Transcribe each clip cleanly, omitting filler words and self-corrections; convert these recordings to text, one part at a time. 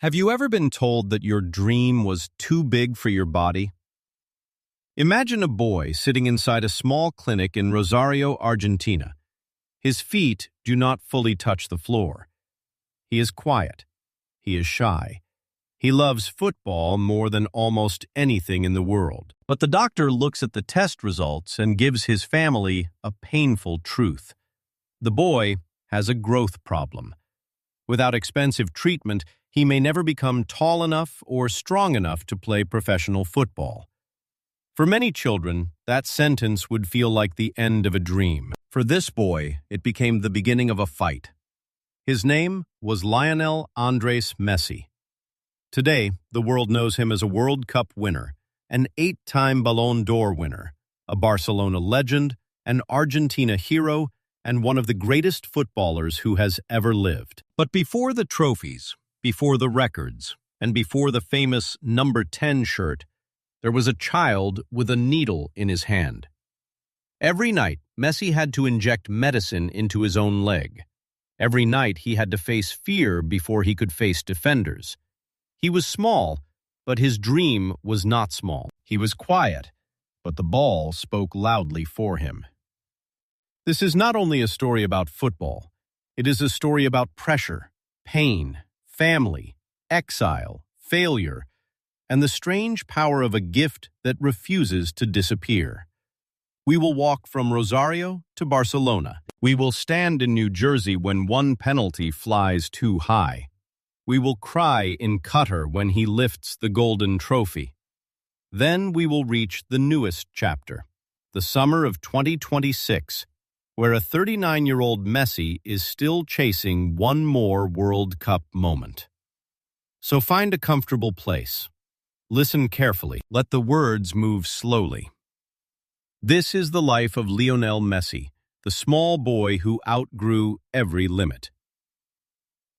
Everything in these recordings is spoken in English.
Have you ever been told that your dream was too big for your body? Imagine a boy sitting inside a small clinic in Rosario, Argentina. His feet do not fully touch the floor. He is quiet. He is shy. He loves football more than almost anything in the world. But the doctor looks at the test results and gives his family a painful truth. The boy has a growth problem. Without expensive treatment, he may never become tall enough or strong enough to play professional football. For many children, that sentence would feel like the end of a dream. For this boy, it became the beginning of a fight. His name was Lionel Andres Messi. Today, the world knows him as a World Cup winner, an 8-time Ballon d'Or winner, a Barcelona legend, an Argentina hero, and one of the greatest footballers who has ever lived. But before the trophies, before the records, and before the famous number 10 shirt, there was a child with a needle in his hand. Every night, Messi had to inject medicine into his own leg. Every night, he had to face fear before he could face defenders. He was small, but his dream was not small. He was quiet, but the ball spoke loudly for him. This is not only a story about football. It is a story about pressure, pain, family, exile, failure, and the strange power of a gift that refuses to disappear. We will walk from Rosario to Barcelona. We will stand in New Jersey when one penalty flies too high. We will cry in Qatar when he lifts the golden trophy. Then we will reach the newest chapter, the summer of 2026, where a 39-year-old Messi is still chasing one more World Cup moment. So find a comfortable place. Listen carefully. Let the words move slowly. This is the life of Lionel Messi, the small boy who outgrew every limit.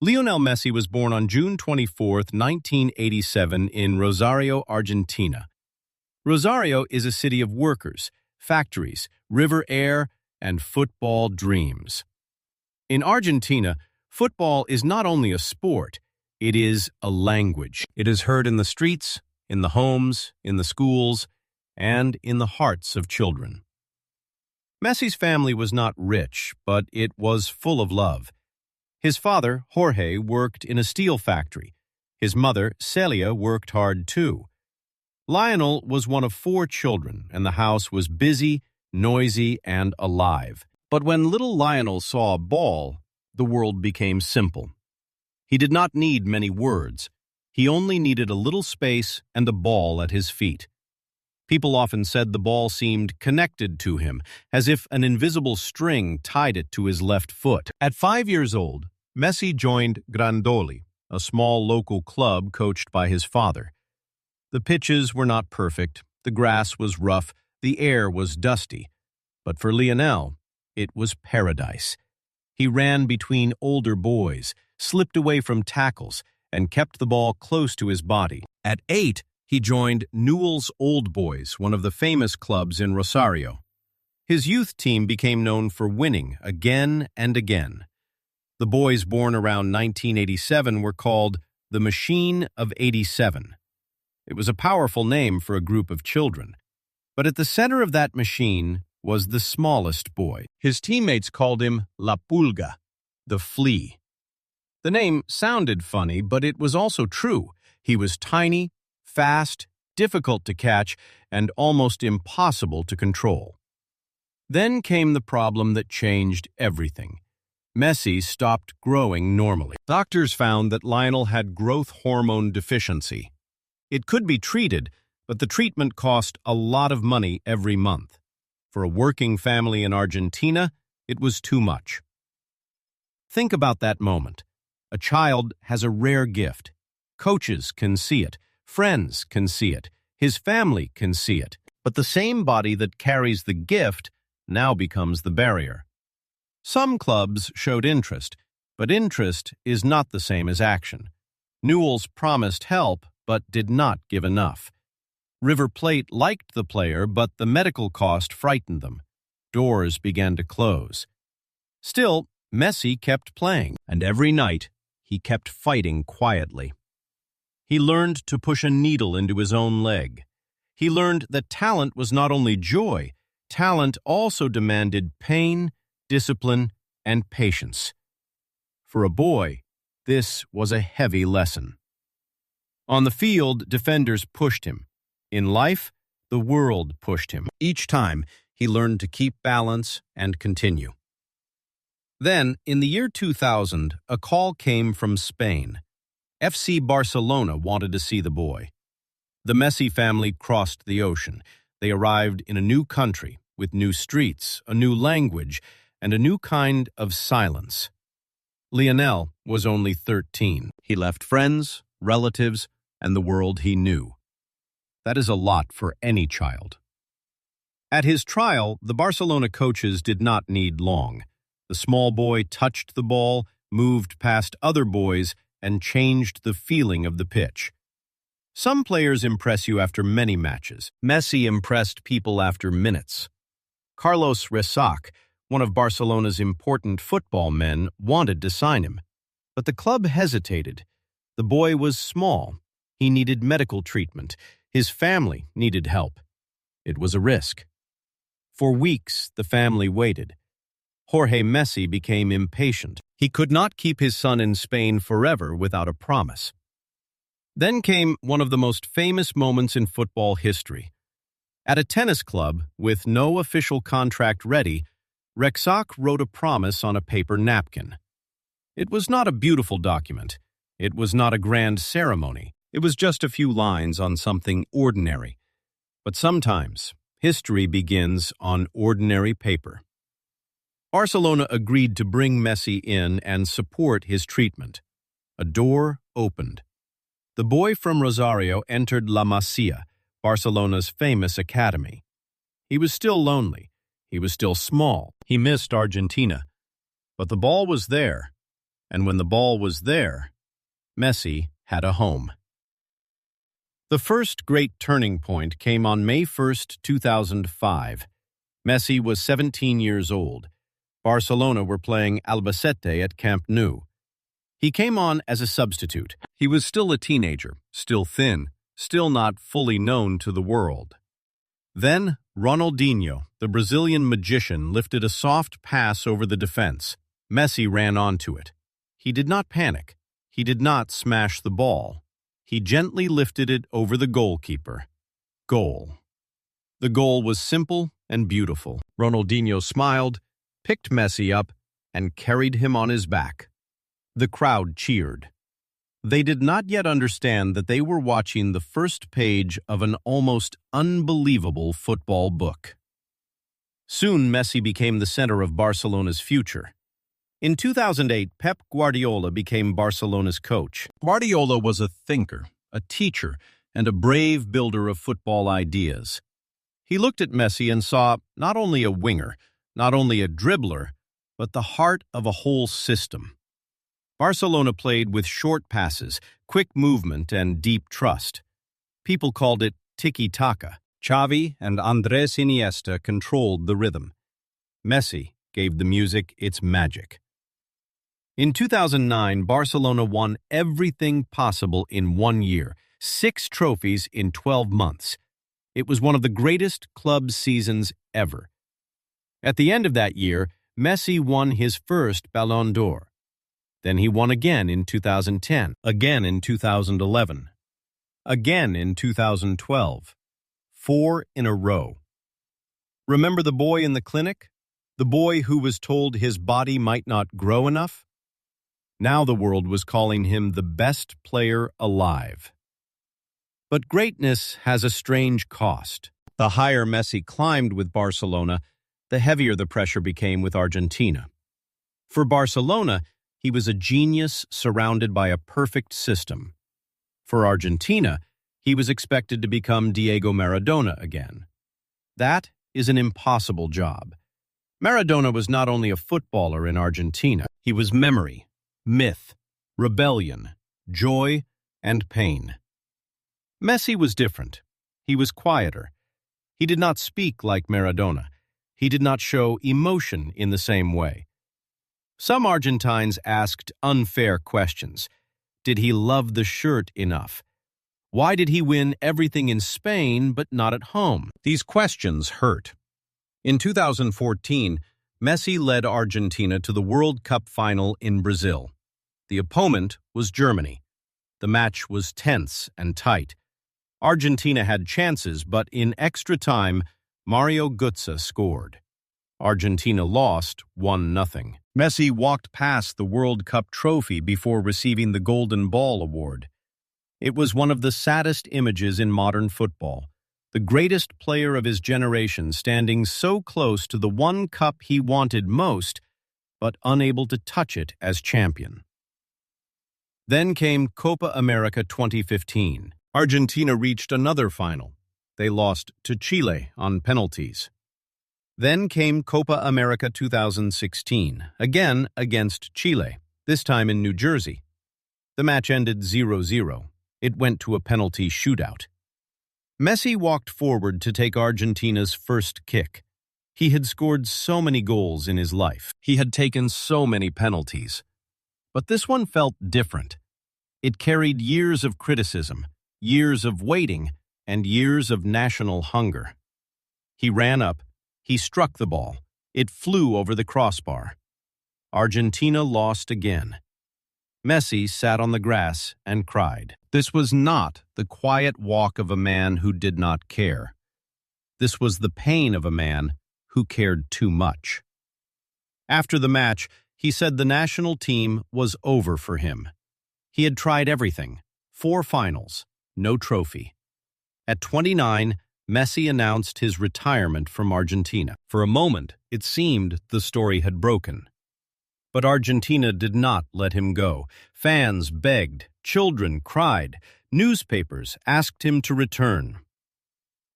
Lionel Messi was born on June 24, 1987 in Rosario, Argentina. Rosario is a city of workers, factories, river air, and football dreams. In Argentina, football is not only a sport, it is a language. It is heard in the streets, in the homes, in the schools, and in the hearts of children. Messi's family was not rich, but it was full of love. His father, Jorge, worked in a steel factory. His mother, Celia, worked hard too. Lionel was one of 4 children, and the house was busy, noisy, and alive. But when little Lionel saw a ball, the world became simple. He did not need many words. He only needed a little space and a ball at his feet. People often said the ball seemed connected to him, as if an invisible string tied it to his left foot. At 5 years old, Messi joined Grandoli, a small local club coached by his father. The pitches were not perfect, the grass was rough, the air was dusty. But for Lionel, it was paradise. He ran between older boys, slipped away from tackles, and kept the ball close to his body. At 8, he joined Newell's Old Boys, one of the famous clubs in Rosario. His youth team became known for winning again and again. The boys born around 1987 were called the Machine of 87. It was a powerful name for a group of children. But at the center of that machine was the smallest boy. His teammates called him La Pulga, the flea. The name sounded funny, but it was also true. He was tiny, fast, difficult to catch, and almost impossible to control. Then came the problem that changed everything. Messi stopped growing normally. Doctors found that Lionel had growth hormone deficiency. It could be treated, but the treatment cost a lot of money every month. For a working family in Argentina, it was too much. Think about that moment. A child has a rare gift. Coaches can see it. Friends can see it. His family can see it. But the same body that carries the gift now becomes the barrier. Some clubs showed interest, but interest is not the same as action. Newell's promised help, but did not give enough. River Plate liked the player, but the medical cost frightened them. Doors began to close. Still, Messi kept playing, and every night he kept fighting quietly. He learned to push a needle into his own leg. He learned that talent was not only joy, talent also demanded pain, discipline, and patience. For a boy, this was a heavy lesson. On the field, defenders pushed him. In life, the world pushed him. Each time, he learned to keep balance and continue. Then, in the year 2000, a call came from Spain. FC Barcelona wanted to see the boy. The Messi family crossed the ocean. They arrived in a new country, with new streets, a new language, and a new kind of silence. Lionel was only 13. He left friends, relatives, and the world he knew. That is a lot for any child. At his trial, the Barcelona coaches did not need long. The small boy touched the ball, moved past other boys, and changed the feeling of the pitch. Some players impress you after many matches. Messi impressed people after minutes. Carlos Resac, one of Barcelona's important football men, wanted to sign him. But the club hesitated. The boy was small. He needed medical treatment. His family needed help. It was a risk. For weeks, the family waited. Jorge Messi became impatient. He could not keep his son in Spain forever without a promise. Then came one of the most famous moments in football history. At a tennis club, with no official contract ready, Resac wrote a promise on a paper napkin. It was not a beautiful document. It was not a grand ceremony. It was just a few lines on something ordinary. But sometimes, history begins on ordinary paper. Barcelona agreed to bring Messi in and support his treatment. A door opened. The boy from Rosario entered La Masia, Barcelona's famous academy. He was still lonely. He was still small. He missed Argentina. But the ball was there. And when the ball was there, Messi had a home. The first great turning point came on May 1st, 2005. Messi was 17 years old. Barcelona were playing Albacete at Camp Nou. He came on as a substitute. He was still a teenager, still thin, still not fully known to the world. Then, Ronaldinho, the Brazilian magician, lifted a soft pass over the defense. Messi ran onto it. He did not panic. He did not smash the ball. He gently lifted it over the goalkeeper. Goal. The goal was simple and beautiful. Ronaldinho smiled, picked Messi up, and carried him on his back. The crowd cheered. They did not yet understand that they were watching the first page of an almost unbelievable football book. Soon, Messi became the center of Barcelona's future. In 2008, Pep Guardiola became Barcelona's coach. Guardiola was a thinker, a teacher, and a brave builder of football ideas. He looked at Messi and saw not only a winger, not only a dribbler, but the heart of a whole system. Barcelona played with short passes, quick movement, and deep trust. People called it tiki-taka. Xavi and Andrés Iniesta controlled the rhythm. Messi gave the music its magic. In 2009, Barcelona won everything possible in 1 year, 6 trophies in 12 months. It was one of the greatest club seasons ever. At the end of that year, Messi won his first Ballon d'Or. Then he won again in 2010, again in 2011, again in 2012. 4 in a row. Remember the boy in the clinic? The boy who was told his body might not grow enough? Now the world was calling him the best player alive. But greatness has a strange cost. The higher Messi climbed with Barcelona, the heavier the pressure became with Argentina. For Barcelona, he was a genius surrounded by a perfect system. For Argentina, he was expected to become Diego Maradona again. That is an impossible job. Maradona was not only a footballer in Argentina, he was memory, myth, rebellion, joy, and pain. Messi was different. He was quieter. He did not speak like Maradona. He did not show emotion in the same way. Some Argentines asked unfair questions. Did he love the shirt enough? Why did he win everything in Spain but not at home? These questions hurt. In 2014, Messi led Argentina to the World Cup final in Brazil. The opponent was Germany. The match was tense and tight. Argentina had chances, but in extra time, Mario Götze scored. Argentina lost 1-0. Messi walked past the World Cup trophy before receiving the Golden Ball award. It was one of the saddest images in modern football. The greatest player of his generation standing so close to the one cup he wanted most, but unable to touch it as champion. Then came Copa America 2015. Argentina reached another final. They lost to Chile on penalties. Then came Copa America 2016, again against Chile, this time in New Jersey. The match ended 0-0. It went to a penalty shootout. Messi walked forward to take Argentina's first kick. He had scored so many goals in his life. He had taken so many penalties. But this one felt different. It carried years of criticism, years of waiting, and years of national hunger. He ran up. He struck the ball. It flew over the crossbar. Argentina lost again. Messi sat on the grass and cried. This was not the quiet walk of a man who did not care. This was the pain of a man who cared too much. After the match, he said the national team was over for him. He had tried everything. 4 finals, no trophy. At 29, Messi announced his retirement from Argentina. For a moment, it seemed the story had broken. But Argentina did not let him go. Fans begged, children cried, newspapers asked him to return.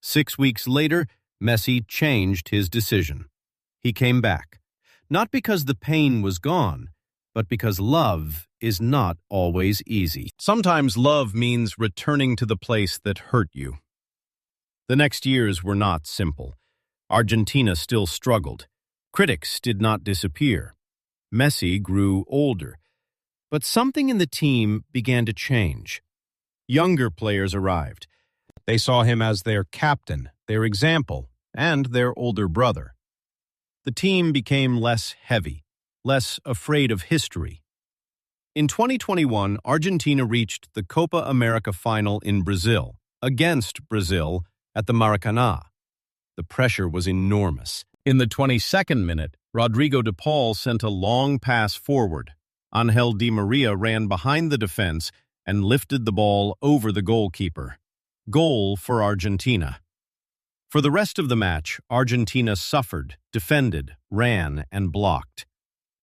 6 weeks later, Messi changed his decision. He came back, not because the pain was gone, but because love is not always easy. Sometimes love means returning to the place that hurt you. The next years were not simple. Argentina still struggled. Critics did not disappear. Messi grew older. But something in the team began to change. Younger players arrived. They saw him as their captain, their example, and their older brother. The team became less heavy, less afraid of history. In 2021, Argentina reached the Copa America final in Brazil, against Brazil, at the Maracanã. The pressure was enormous. In the 22nd minute, Rodrigo de Paul sent a long pass forward. Angel Di Maria ran behind the defense and lifted the ball over the goalkeeper. Goal for Argentina. For the rest of the match, Argentina suffered, defended, ran, and blocked.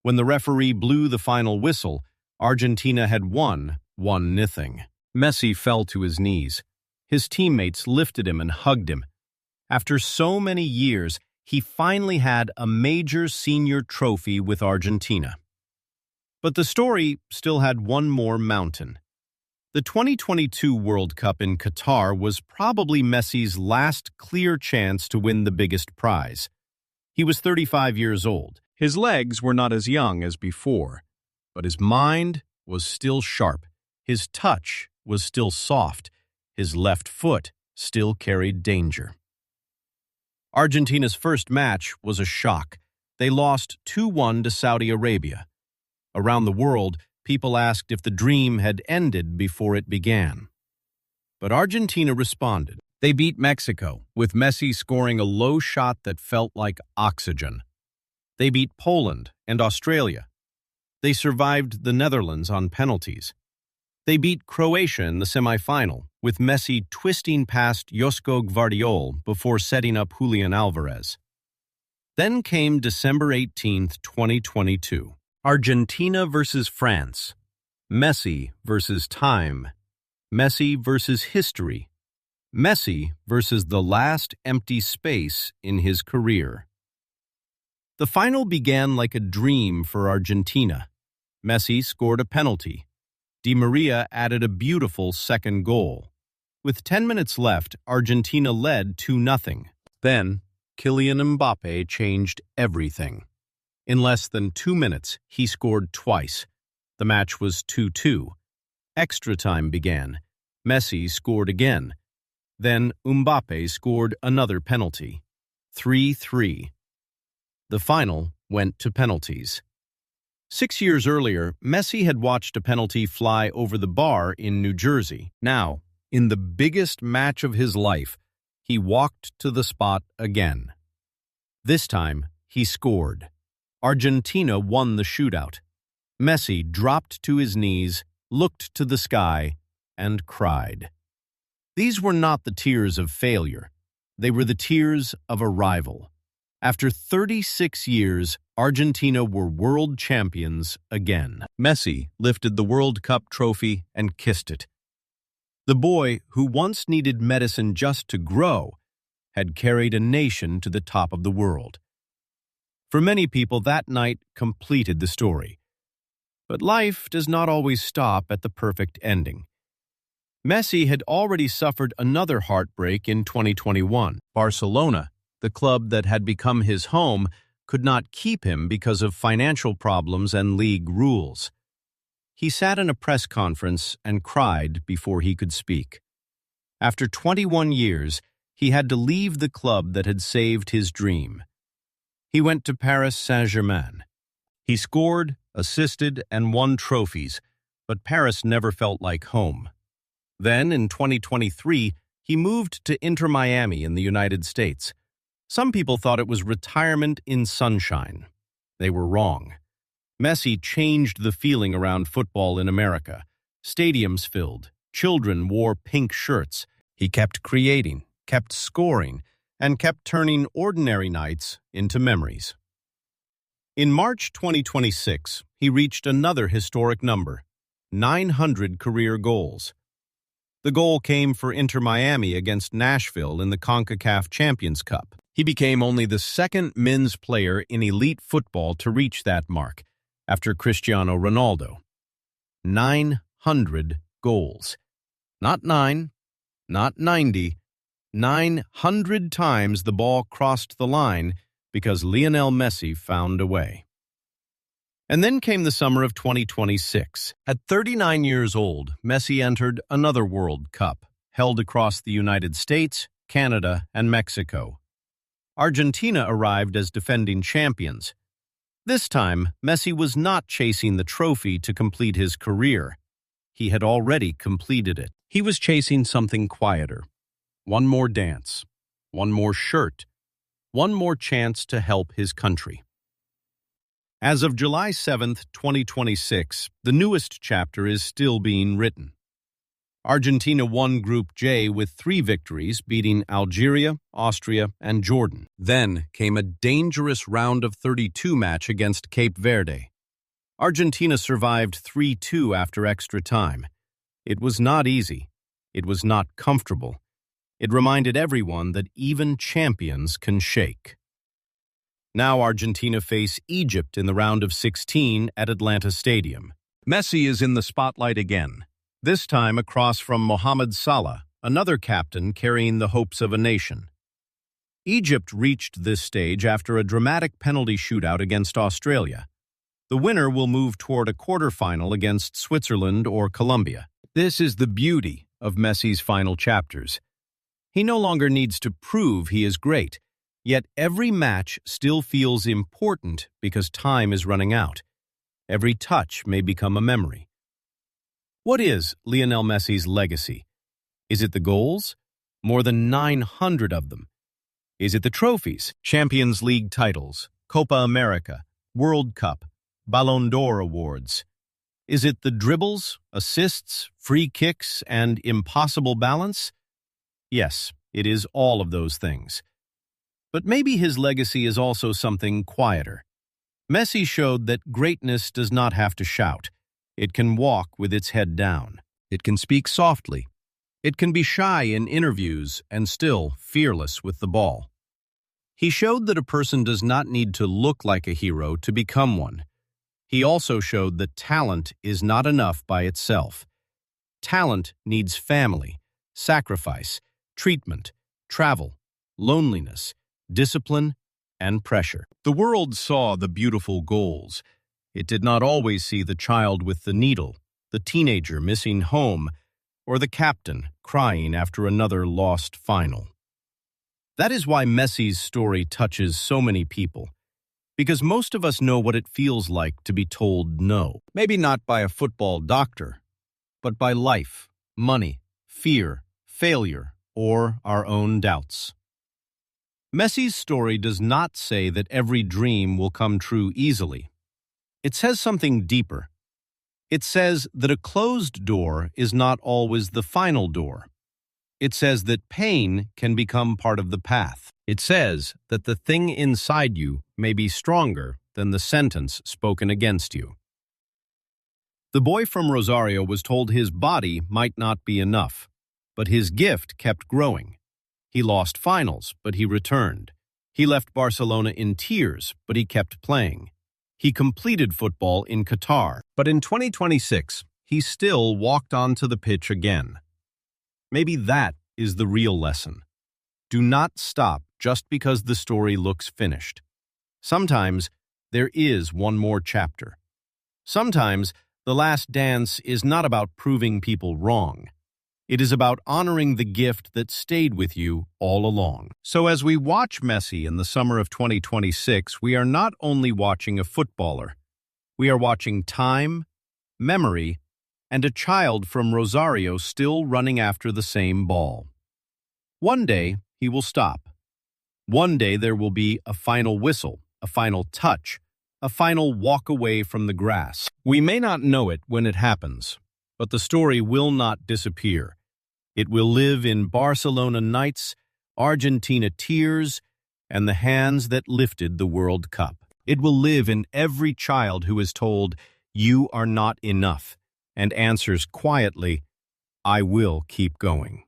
When the referee blew the final whistle, Argentina had won 1-0. Messi fell to his knees. His teammates lifted him and hugged him. After so many years, he finally had a major senior trophy with Argentina. But the story still had one more mountain. The 2022 World Cup in Qatar was probably Messi's last clear chance to win the biggest prize. He was 35 years old. His legs were not as young as before, but his mind was still sharp. His touch was still soft. His left foot still carried danger. Argentina's first match was a shock. They lost 2-1 to Saudi Arabia. Around the world, people asked if the dream had ended before it began. But Argentina responded. They beat Mexico, with Messi scoring a low shot that felt like oxygen. They beat Poland and Australia. They survived the Netherlands on penalties. They beat Croatia in the semifinal, with Messi twisting past Josko Gvardiol before setting up Julian Alvarez. Then came December 18, 2022. Argentina versus France. Messi versus time. Messi versus history. Messi versus the last empty space in his career. The final began like a dream for Argentina. Messi scored a penalty. Di Maria added a beautiful second goal. With 10 minutes left, Argentina led 2-0. Then, Kylian Mbappe changed everything. In less than 2 minutes, he scored twice. The match was 2-2. Extra time began. Messi scored again. Then Mbappe scored another penalty. 3-3. The final went to penalties. 6 years earlier, Messi had watched a penalty fly over the bar in New Jersey. Now, in the biggest match of his life, he walked to the spot again. This time, he scored. Argentina won the shootout. Messi dropped to his knees, looked to the sky, and cried. These were not the tears of failure. They were the tears of a rival. After 36 years, Argentina were world champions again. Messi lifted the World Cup trophy and kissed it. The boy, who once needed medicine just to grow, had carried a nation to the top of the world. For many people, that night completed the story. But life does not always stop at the perfect ending. Messi had already suffered another heartbreak in 2021. Barcelona, the club that had become his home, could not keep him because of financial problems and league rules. He sat in a press conference and cried before he could speak. After 21 years, he had to leave the club that had saved his dream. He went to Paris Saint-Germain. He scored, assisted, and won trophies, but Paris never felt like home. Then, in 2023, he moved to Inter Miami in the United States. Some people thought it was retirement in sunshine. They were wrong. Messi changed the feeling around football in America. Stadiums filled. Children wore pink shirts. He kept creating, kept scoring, and kept turning ordinary nights into memories. In March 2026, he reached another historic number, 900 career goals. The goal came for Inter Miami against Nashville in the CONCACAF Champions Cup. He became only the second men's player in elite football to reach that mark, after Cristiano Ronaldo. 900 goals. Not 9, not 90, 900 times the ball crossed the line because Lionel Messi found a way. And then came the summer of 2026. At 39 years old, Messi entered another World Cup, held across the United States, Canada, and Mexico. Argentina arrived as defending champions. This time, Messi was not chasing the trophy to complete his career. He had already completed it. He was chasing something quieter. One more dance, one more shirt, one more chance to help his country. As of July 7, 2026, the newest chapter is still being written. Argentina won Group J with 3 victories, beating Algeria, Austria, and Jordan. Then came a dangerous round of 32 match against Cape Verde. Argentina survived 3-2 after extra time. It was not easy. It was not comfortable. It reminded everyone that even champions can shake. Now Argentina face Egypt in the round of 16 at Atlanta Stadium. Messi is in the spotlight again, this time across from Mohamed Salah, another captain carrying the hopes of a nation. Egypt reached this stage after a dramatic penalty shootout against Australia. The winner will move toward a quarterfinal against Switzerland or Colombia. This is the beauty of Messi's final chapters. He no longer needs to prove he is great. Yet every match still feels important because time is running out. Every touch may become a memory. What is Lionel Messi's legacy? Is it the goals? More than 900 of them. Is it the trophies? Champions League titles, Copa America, World Cup, Ballon d'Or awards. Is it the dribbles, assists, free kicks, and impossible balance? Yes, it is all of those things. But maybe his legacy is also something quieter. Messi showed that greatness does not have to shout. It can walk with its head down. It can speak softly. It can be shy in interviews and still fearless with the ball. He showed that a person does not need to look like a hero to become one. He also showed that talent is not enough by itself. Talent needs family, sacrifice, treatment, travel, loneliness, discipline, and pressure. The world saw the beautiful goals. It did not always see the child with the needle, the teenager missing home, or the captain crying after another lost final. That is why Messi's story touches so many people, because most of us know what it feels like to be told no. Maybe not by a football doctor, but by life, money, fear, failure, or our own doubts. Messi's story does not say that every dream will come true easily. It says something deeper. It says that a closed door is not always the final door. It says that pain can become part of the path. It says that the thing inside you may be stronger than the sentence spoken against you. The boy from Rosario was told his body might not be enough, but his gift kept growing. He lost finals, but he returned. He left Barcelona in tears, but he kept playing. He completed football in Qatar, but in 2026, he still walked onto the pitch again. Maybe that is the real lesson. Do not stop just because the story looks finished. Sometimes there is one more chapter. Sometimes the last dance is not about proving people wrong. It is about honoring the gift that stayed with you all along. So as we watch Messi in the summer of 2026, we are not only watching a footballer. We are watching time, memory, and a child from Rosario still running after the same ball. One day, he will stop. One day there will be a final whistle, a final touch, a final walk away from the grass. We may not know it when it happens, but the story will not disappear. It will live in Barcelona nights, Argentina tears, and the hands that lifted the World Cup. It will live in every child who is told, "You are not enough," and answers quietly, "I will keep going."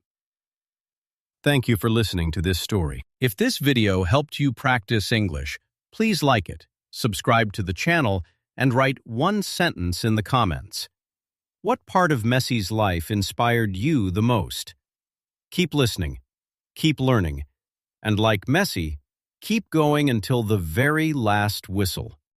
Thank you for listening to this story. If this video helped you practice English, please like it, subscribe to the channel, and write one sentence in the comments. What part of Messi's life inspired you the most? Keep listening, keep learning, and like Messi, keep going until the very last whistle.